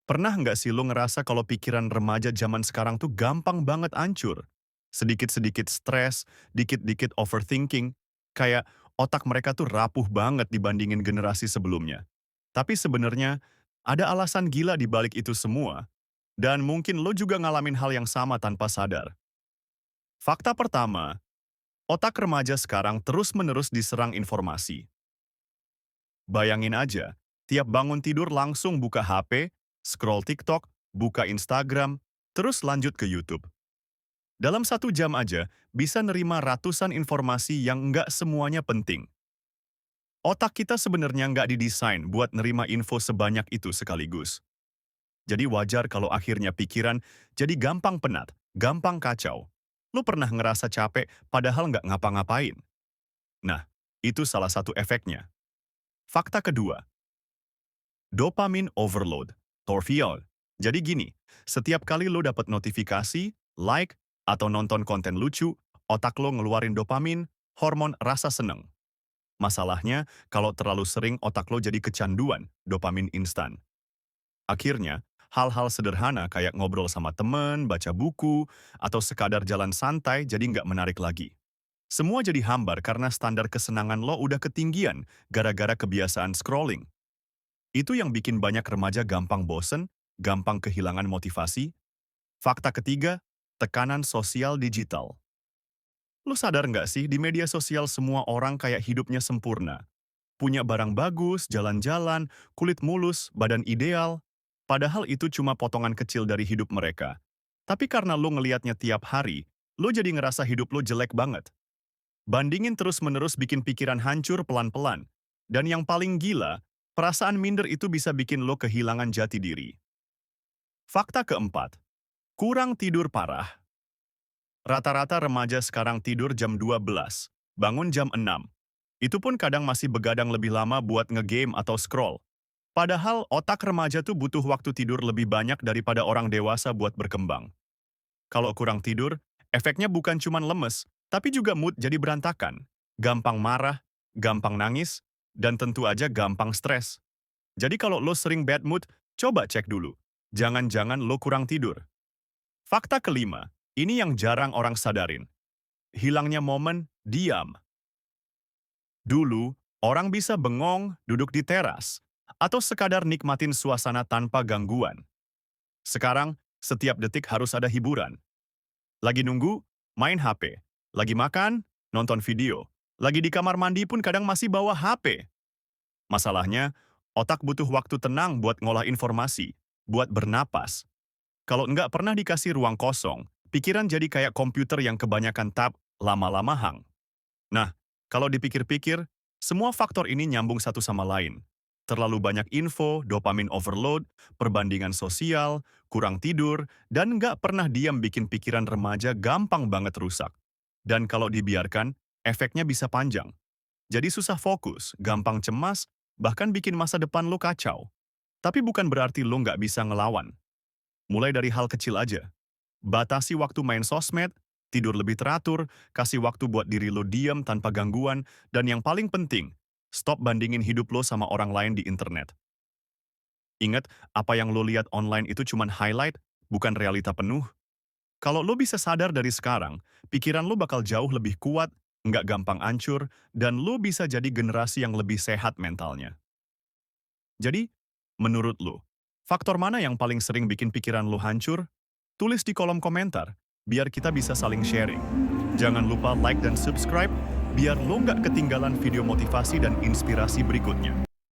Pernah nggak sih lo ngerasa kalau pikiran remaja zaman sekarang tuh gampang banget hancur? Sedikit-sedikit stres, dikit-dikit overthinking, kayak otak mereka tuh rapuh banget dibandingin generasi sebelumnya. Tapi sebenarnya, ada alasan gila di balik itu semua, dan mungkin lo juga ngalamin hal yang sama tanpa sadar. Fakta pertama, otak remaja sekarang terus-menerus diserang informasi. Bayangin aja, tiap bangun tidur langsung buka HP, scroll TikTok, buka Instagram, terus lanjut ke YouTube. Dalam 1 jam aja, bisa nerima ratusan informasi yang nggak semuanya penting. Otak kita sebenarnya nggak didesain buat nerima info sebanyak itu sekaligus. Jadi wajar kalau akhirnya pikiran jadi gampang penat, gampang kacau. Lo pernah ngerasa capek padahal nggak ngapa-ngapain? Nah, itu salah satu efeknya. Fakta kedua, dopamine overload, Torviol. Jadi gini, setiap kali lo dapat notifikasi, like, atau nonton konten lucu, otak lo ngeluarin dopamin, hormon rasa seneng. Masalahnya, kalau terlalu sering otak lo jadi kecanduan dopamin instan. Akhirnya, hal-hal sederhana kayak ngobrol sama temen, baca buku, atau sekadar jalan santai jadi nggak menarik lagi. Semua jadi hambar karena standar kesenangan lo udah ketinggian gara-gara kebiasaan scrolling. Itu yang bikin banyak remaja gampang bosen, gampang kehilangan motivasi. Fakta ketiga, tekanan sosial digital. Lu sadar nggak sih, di media sosial semua orang kayak hidupnya sempurna. Punya barang bagus, jalan-jalan, kulit mulus, badan ideal. Padahal itu cuma potongan kecil dari hidup mereka. Tapi karena lu ngeliatnya tiap hari, lu jadi ngerasa hidup lu jelek banget. Bandingin terus-menerus bikin pikiran hancur pelan-pelan. Dan yang paling gila, perasaan minder itu bisa bikin lo kehilangan jati diri. Fakta keempat, kurang tidur parah. Rata-rata remaja sekarang tidur jam 12, bangun jam 6. Itu pun kadang masih begadang lebih lama buat ngegame atau scroll. Padahal otak remaja tuh butuh waktu tidur lebih banyak daripada orang dewasa buat berkembang. Kalau kurang tidur, efeknya bukan cuma lemes, tapi juga mood jadi berantakan. Gampang marah, gampang nangis, dan tentu aja gampang stres. Jadi kalau lo sering bad mood, coba cek dulu. Jangan-jangan lo kurang tidur. Fakta kelima, ini yang jarang orang sadarin. Hilangnya momen diam. Dulu, orang bisa bengong duduk di teras, atau sekadar nikmatin suasana tanpa gangguan. Sekarang, setiap detik harus ada hiburan. Lagi nunggu, main HP. Lagi makan, nonton video. Lagi di kamar mandi pun kadang masih bawa HP. Masalahnya, otak butuh waktu tenang buat ngolah informasi, buat bernapas. Kalau nggak pernah dikasih ruang kosong, pikiran jadi kayak komputer yang kebanyakan tab, lama-lama hang. Nah, kalau dipikir-pikir, semua faktor ini nyambung satu sama lain. Terlalu banyak info, dopamin overload, perbandingan sosial, kurang tidur, dan nggak pernah diam bikin pikiran remaja gampang banget rusak. Dan kalau dibiarkan, efeknya bisa panjang. Jadi susah fokus, gampang cemas, bahkan bikin masa depan lo kacau. Tapi bukan berarti lo nggak bisa ngelawan. Mulai dari hal kecil aja. Batasi waktu main sosmed, tidur lebih teratur, kasih waktu buat diri lo diam tanpa gangguan, dan yang paling penting, stop bandingin hidup lo sama orang lain di internet. Ingat, apa yang lo lihat online itu cuma highlight, bukan realita penuh. Kalau lo bisa sadar dari sekarang, pikiran lo bakal jauh lebih kuat, nggak gampang hancur, dan lo bisa jadi generasi yang lebih sehat mentalnya. Jadi, menurut lo, faktor mana yang paling sering bikin pikiran lo hancur? Tulis di kolom komentar, biar kita bisa saling sharing. Jangan lupa like dan subscribe, biar lo nggak ketinggalan video motivasi dan inspirasi berikutnya.